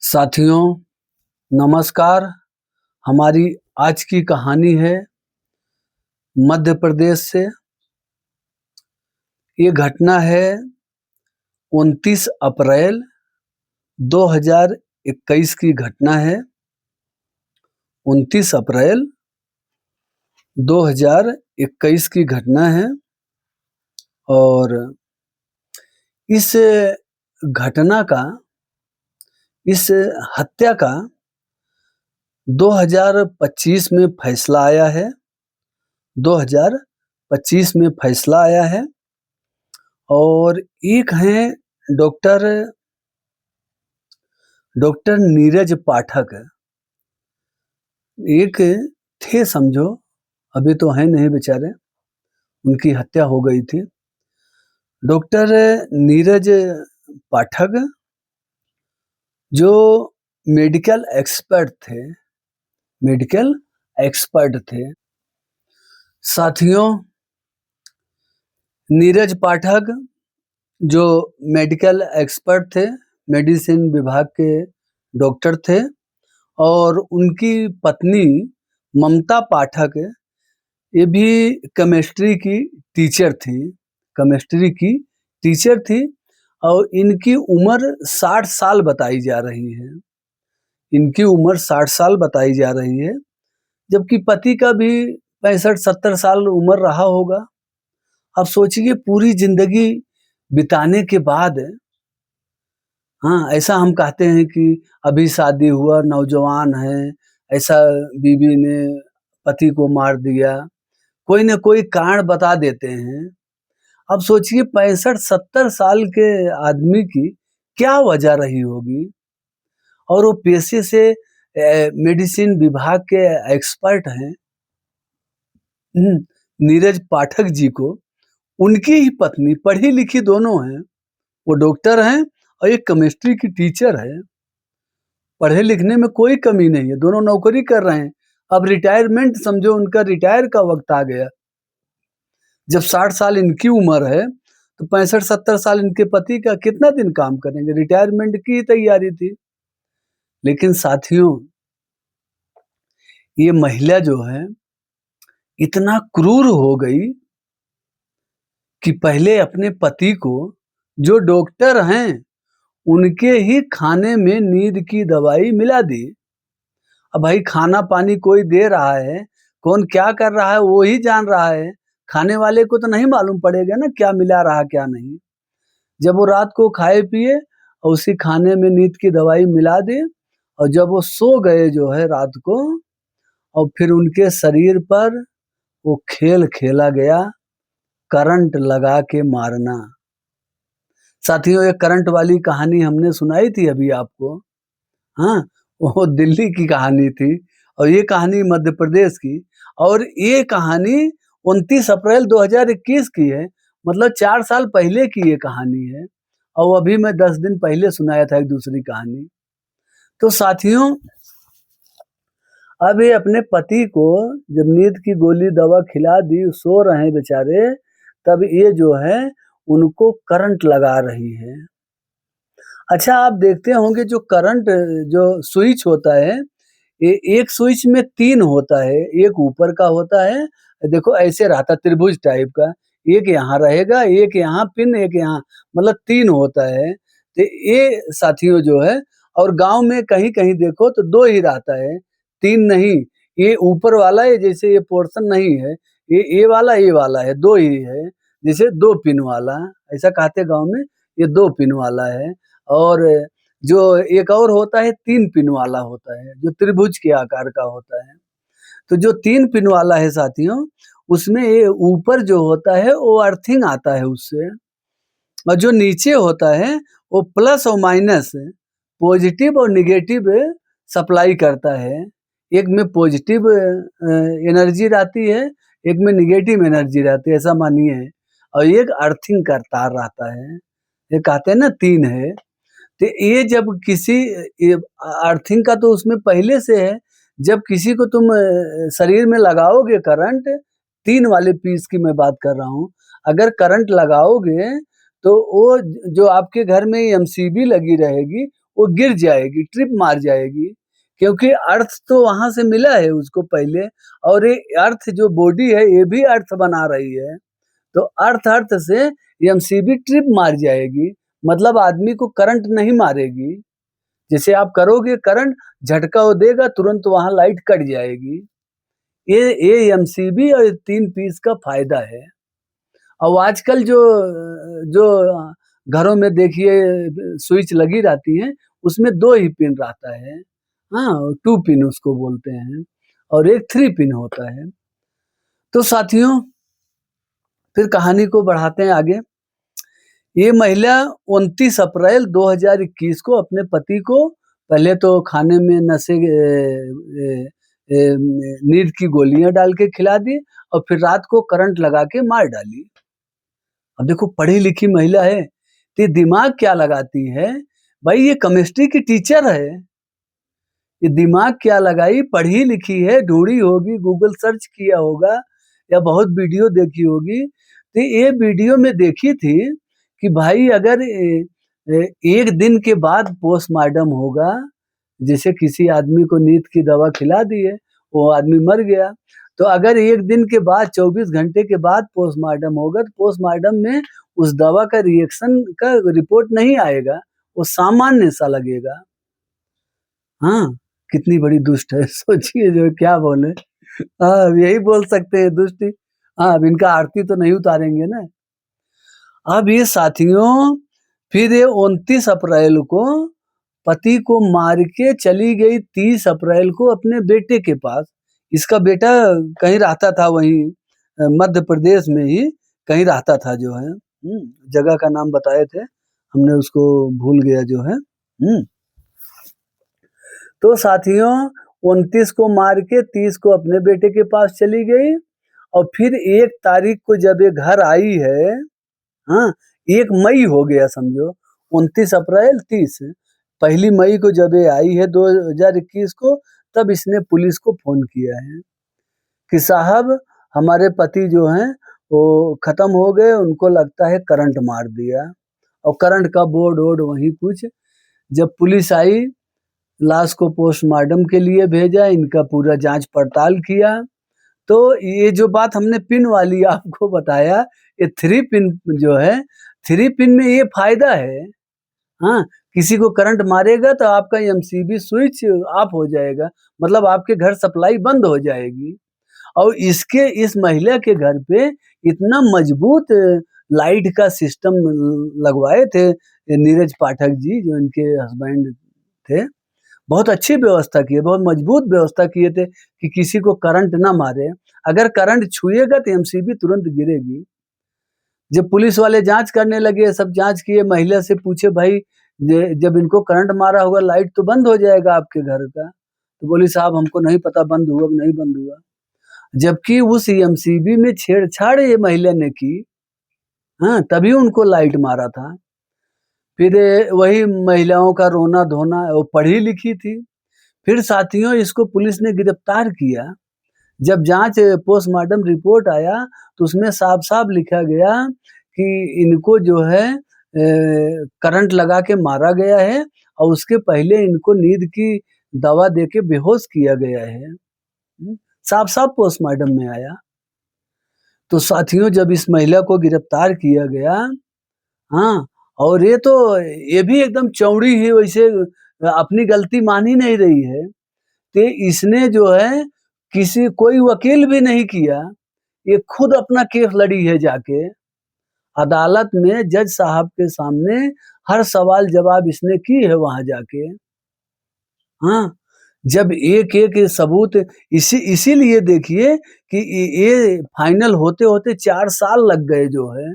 साथियों नमस्कार। हमारी आज की कहानी है मध्य प्रदेश से। ये घटना है 29 अप्रैल 2021 की घटना है। 29 अप्रैल 2021 की घटना है और इस घटना का, इस हत्या का 2025 में फैसला आया है। 2025 में फैसला आया है और एक हैं डॉक्टर नीरज पाठक। एक थे, समझो, अभी तो हैं नहीं बेचारे, उनकी हत्या हो गई थी। डॉक्टर नीरज पाठक जो मेडिकल एक्सपर्ट थे, मेडिकल एक्सपर्ट थे। साथियों, नीरज पाठक जो मेडिकल एक्सपर्ट थे, मेडिसिन विभाग के डॉक्टर थे और उनकी पत्नी ममता पाठक ये भी केमिस्ट्री की टीचर थी, केमिस्ट्री की टीचर थी और इनकी उम्र 60 साल बताई जा रही है। इनकी उम्र 60 साल बताई जा रही है, जबकि पति का भी 65-70 साल उम्र रहा होगा। अब सोचिए, पूरी जिंदगी बिताने के बाद, हाँ, ऐसा हम कहते हैं कि अभी शादी हुआ, नौजवान है, ऐसा बीवी ने पति को मार दिया, कोई न कोई कारण बता देते हैं। अब सोचिए 65-70 साल के आदमी की क्या वजह रही होगी, और वो पेशे से मेडिसिन विभाग के एक्सपर्ट हैं। नीरज पाठक जी को उनकी ही पत्नी, पढ़ी लिखी दोनों हैं, वो डॉक्टर हैं और एक केमिस्ट्री की टीचर है। पढ़े लिखने में कोई कमी नहीं है, दोनों नौकरी कर रहे हैं। अब रिटायरमेंट समझो, उनका रिटायर का वक्त आ गया। जब 60 साल इनकी उम्र है तो 65-70 साल इनके पति का कितना दिन काम करेंगे, रिटायरमेंट की तैयारी थी। लेकिन साथियों, ये महिला जो है इतना क्रूर हो गई कि पहले अपने पति को, जो डॉक्टर हैं, उनके ही खाने में नींद की दवाई मिला दी। अब भाई, खाना पानी कोई दे रहा है, कौन क्या कर रहा है वो ही जान रहा है, खाने वाले को तो नहीं मालूम पड़ेगा ना क्या मिला रहा क्या नहीं। जब वो रात को खाए पिए और उसी खाने में नींद की दवाई मिला दे, और जब वो सो गए जो है रात को, और फिर उनके शरीर पर वो खेल खेला गया, करंट लगा के मारना। साथियों, ये करंट वाली कहानी हमने सुनाई थी अभी आपको। हाँ, वो दिल्ली की कहानी थी और ये कहानी मध्य प्रदेश की, और ये कहानी 29 अप्रैल 2021 की है। मतलब 4 साल पहले की ये कहानी है, और अभी मैं 10 दिन पहले सुनाया था एक दूसरी कहानी। तो साथियों, अब ये अपने पति को जब नींद की गोली दवा खिला दी, सो रहे हैं बेचारे, तब ये जो है उनको करंट लगा रही है। अच्छा, आप देखते होंगे जो करंट, जो स्विच होता है, ये एक स्विच में 3 होता है, एक ऊपर का होता है, देखो ऐसे रहता त्रिभुज टाइप का, एक यहाँ रहेगा, एक यहाँ पिन, एक यहाँ, मतलब 3 होता है। तो ये साथियों जो है, और गांव में कहीं-कहीं देखो तो 2 ही रहता है, 3 नहीं। ये ऊपर वाला है, जैसे ये पोर्शन नहीं है, ये वाला है, 2 ही है, जैसे 2 पिन वाला, ऐसा कहते गाँव में, ये 2 पिन वाला है। और जो एक और होता है 3 पिन वाला होता है, जो त्रिभुज के आकार का होता है। तो जो 3 पिन वाला है साथियों, उसमें ये ऊपर जो होता है वो अर्थिंग आता है उससे, और जो नीचे होता है वो प्लस और माइनस, पॉजिटिव और नेगेटिव सप्लाई करता है। एक में पॉजिटिव एनर्जी रहती है, एक में नेगेटिव एनर्जी रहती है, ऐसा मानिए। और एक अर्थिंग का तार रहता है, ये कहते हैं ना 3 है। तो ये जब किसी, ये अर्थिंग का तो उसमें पहले से है, जब किसी को तुम शरीर में लगाओगे करंट, 3 वाले पीस की मैं बात कर रहा हूँ, अगर करंट लगाओगे तो वो जो आपके घर में एमसीबी लगी रहेगी, वो गिर जाएगी, ट्रिप मार जाएगी, क्योंकि अर्थ तो वहां से मिला है उसको पहले, और ये अर्थ जो बॉडी है ये भी अर्थ बना रही है, तो अर्थ से एमसीबी ट्रिप मार जाएगी, मतलब आदमी को करंट नहीं मारेगी। जैसे आप करोगे करंट, झटका वो देगा, तुरंत वहां लाइट कट जाएगी। ये एमसीबी और 3 पीस का फायदा है। और आजकल जो जो घरों में देखिए स्विच लगी रहती है, उसमें 2 ही पिन रहता है। हाँ, 2 पिन उसको बोलते हैं, और एक 3 पिन होता है। तो साथियों, फिर कहानी को बढ़ाते हैं आगे। ये महिला 29 अप्रैल 2021 को अपने पति को पहले तो खाने में नशे नींद की गोलियां डाल के खिला दी, और फिर रात को करंट लगा के मार डाली। अब देखो, पढ़ी लिखी महिला है, तो ये दिमाग क्या लगाती है भाई, ये केमिस्ट्री की टीचर है, ये दिमाग क्या लगाई, पढ़ी लिखी है, ढूंढी होगी, गूगल सर्च किया होगा, या बहुत वीडियो देखी होगी। तो ये वीडियो में देखी थी कि भाई अगर 1 दिन के बाद पोस्टमार्टम होगा, जैसे किसी आदमी को नींद की दवा खिला दी है, वो आदमी मर गया, तो अगर 1 दिन के बाद 24 घंटे के बाद पोस्टमार्टम होगा, तो पोस्टमार्टम में उस दवा का रिएक्शन का रिपोर्ट नहीं आएगा, वो सामान्य सा लगेगा। हाँ, कितनी बड़ी दुष्ट है, सोचिए जो क्या बोले। हाँ, अब यही बोल सकते हैं दुष्ट। हाँ, अब इनका आरती तो नहीं उतारेंगे ना। अब ये साथियों, फिर ये 29 अप्रैल को पति को मार के चली गई 30 अप्रैल को अपने बेटे के पास। इसका बेटा कहीं रहता था वहीं मध्य प्रदेश में ही कहीं रहता था जो है। जगह का नाम बताए थे, हमने उसको भूल गया जो है। तो साथियों, 29 को मार के 30 को अपने बेटे के पास चली गई, और फिर 1 तारीख को जब ये घर आई है, हाँ, 1 मई हो गया समझो, 29 अप्रैल 30, 1 मई को जब ये आई है 2021 को, तब इसने पुलिस को फोन किया है कि साहब हमारे पति जो हैं वो खत्म हो गए, उनको लगता है करंट मार दिया, और करंट का बोर्ड वोर्ड वहीं कुछ। जब पुलिस आई, लाश को पोस्टमार्टम के लिए भेजा, इनका पूरा जांच पड़ताल किया, तो ये जो बात हमने पिन वाली आपको बताया, ये 3 पिन जो है, 3 पिन में ये फायदा है। हाँ, किसी को करंट मारेगा तो आपका एमसीबी स्विच ऑफ हो जाएगा, मतलब आपके घर सप्लाई बंद हो जाएगी। और इस महिला के घर पे इतना मजबूत लाइट का सिस्टम लगवाए थे नीरज पाठक जी, जो इनके हस्बैंड थे। बहुत अच्छी व्यवस्था की है, बहुत मजबूत व्यवस्था किए थे कि किसी को करंट ना मारे। अगर करंट छुएगा तो एमसीबी तुरंत गिरेगी। जब पुलिस वाले जांच करने लगे, सब जांच किए, महिला से पूछे भाई जब इनको करंट मारा होगा लाइट तो बंद हो जाएगा आपके घर का, तो बोली साहब हमको नहीं पता बंद हुआ कि नहीं बंद हुआ। जबकि उस एमसीबी में छेड़छाड़ ये महिला ने की, हाँ, तभी उनको लाइट मारा था। फिर वही महिलाओं का रोना धोना, वो पढ़ी लिखी थी। फिर साथियों, इसको पुलिस ने गिरफ्तार किया। जब जांच पोस्टमार्टम रिपोर्ट आया तो उसमें साफ-साफ लिखा गया कि इनको जो है करंट लगा के मारा गया है, और उसके पहले इनको नींद की दवा देके बेहोश किया गया है। साफ-साफ पोस्टमार्टम में आया। तो साथियों, जब इस महिला को गिरफ्तार किया गया, हाँ, और ये भी एकदम चौड़ी ही वैसे अपनी गलती मान ही नहीं रही है। तो इसने जो है कोई वकील भी नहीं किया, ये खुद अपना केस लड़ी है जाके अदालत में, जज साहब के सामने हर सवाल जवाब इसने की है वहां जाके। हाँ, जब एक-एक सबूत, इसीलिए देखिए कि ये फाइनल होते-होते 4 साल लग गए जो है।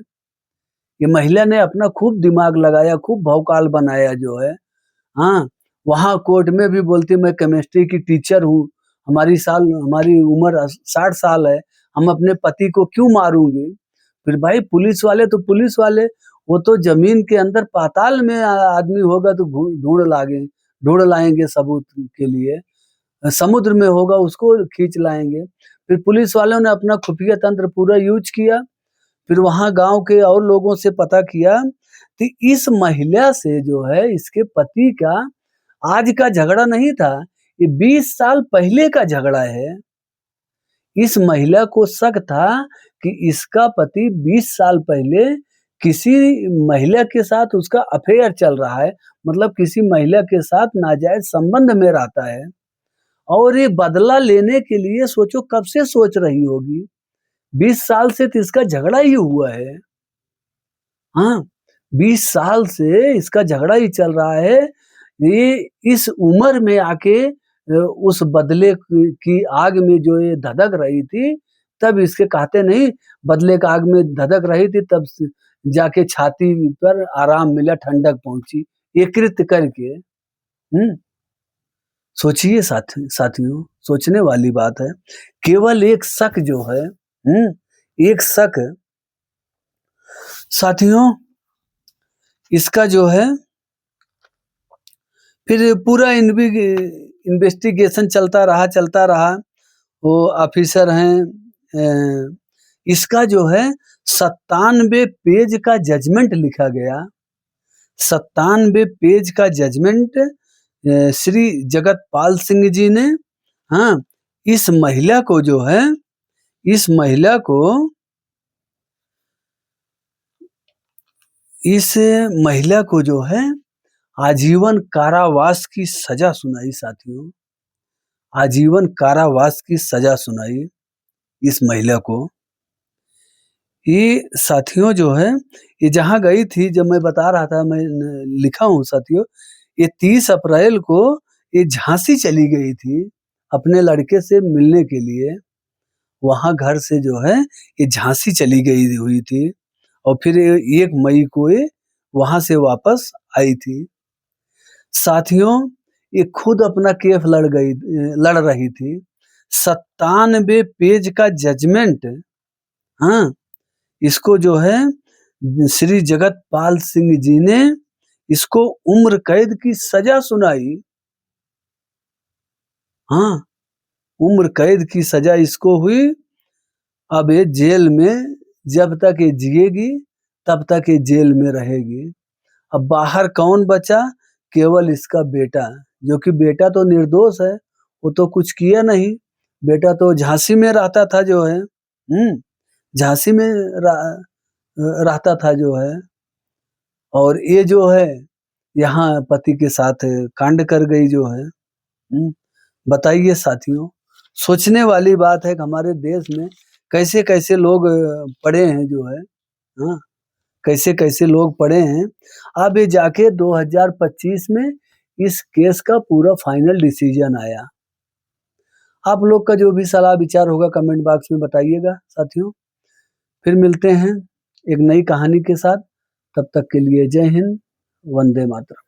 ये महिला ने अपना खूब दिमाग लगाया, खूब भौकाल बनाया जो है। हाँ, वहाँ कोर्ट में भी बोलती मैं केमिस्ट्री की टीचर हूँ, हमारी उम्र 60 साल है, हम अपने पति को क्यों मारूँगी? फिर भाई पुलिस वाले तो पुलिस वाले, वो तो ज़मीन के अंदर पाताल में आदमी होगा तो ढूँढ लाएँगे सबूत के लिए। समुद्र में होगा उसको खींच लाएँगे। फिर पुलिस वालों ने अपना खुफिया तंत्र पूरा यूज़ किया। फिर वहाँ गाँव के और लोगों से पता किया तो इस महिला से जो है इसके पति का आज का झगड़ा नहीं था, ये 20 साल पहले का झगड़ा है। इस महिला को शक था कि इसका पति 20 साल पहले किसी महिला के साथ उसका अफेयर चल रहा है, मतलब किसी महिला के साथ नाजायज संबंध में रहता है और ये बदला लेने के लिए सोचो कब से सोच रही होगी। 20 साल से तो इसका झगड़ा ही हुआ है। हाँ, 20 साल से इसका झगड़ा ही चल रहा है। ये इस उम्र में आके उस बदले की आग में जो ये धधक रही थी, तब इसके कहते नहीं बदले की आग में धधक रही थी तब जाके छाती पर आराम मिला, ठंडक पहुँची, ये कृत्य करके। सोचिए साथियों, सोचने वाली बात है। केवल एक शक जो है, एक शक साथियों, इसका जो है फिर पूरा इन्वेस्टिगेशन चलता रहा। वो ऑफिसर हैं, इसका जो है 97 पेज का जजमेंट लिखा गया। 97 पेज का जजमेंट श्री जगतपाल सिंह जी ने, हाँ, इस महिला को जो है, इस महिला को जो है आजीवन कारावास की सजा सुनाई साथियों, आजीवन कारावास की सजा सुनाई इस महिला को। ये साथियों जो है, ये जहाँ गई थी, जब मैं बता रहा था, मैं लिखा हूँ साथियों, ये 30 अप्रैल को ये झांसी चली गई थी अपने लड़के से मिलने के लिए। वहां घर से जो है ये झांसी चली गई हुई थी और फिर 1 मई को ये वहां से वापस आई थी। साथियों, ये खुद अपना केस लड़ रही थी। 97 पेज का जजमेंट, हाँ, इसको जो है श्री जगतपाल सिंह जी ने इसको उम्र कैद की सजा सुनाई। हाँ, उम्र कैद की सजा इसको हुई। अब ये जेल में जब तक ये जिएगी तब तक ये जेल में रहेगी। अब बाहर कौन बचा? केवल इसका बेटा, जो कि बेटा तो निर्दोष है, वो तो कुछ किया नहीं। बेटा तो झांसी में रहता था जो है, झांसी में रहता था जो है, और ये जो है यहाँ पति के साथ कांड कर गई जो है। बताइए साथियों, सोचने वाली बात है कि हमारे देश में कैसे कैसे लोग पड़े हैं जो है, हाँ, कैसे कैसे लोग पड़े हैं। अब ये जाके 2025 में इस केस का पूरा फाइनल डिसीजन आया। आप लोग का जो भी सलाह विचार होगा कमेंट बॉक्स में बताइएगा साथियों। फिर मिलते हैं एक नई कहानी के साथ, तब तक के लिए जय हिंद, वंदे मातरम।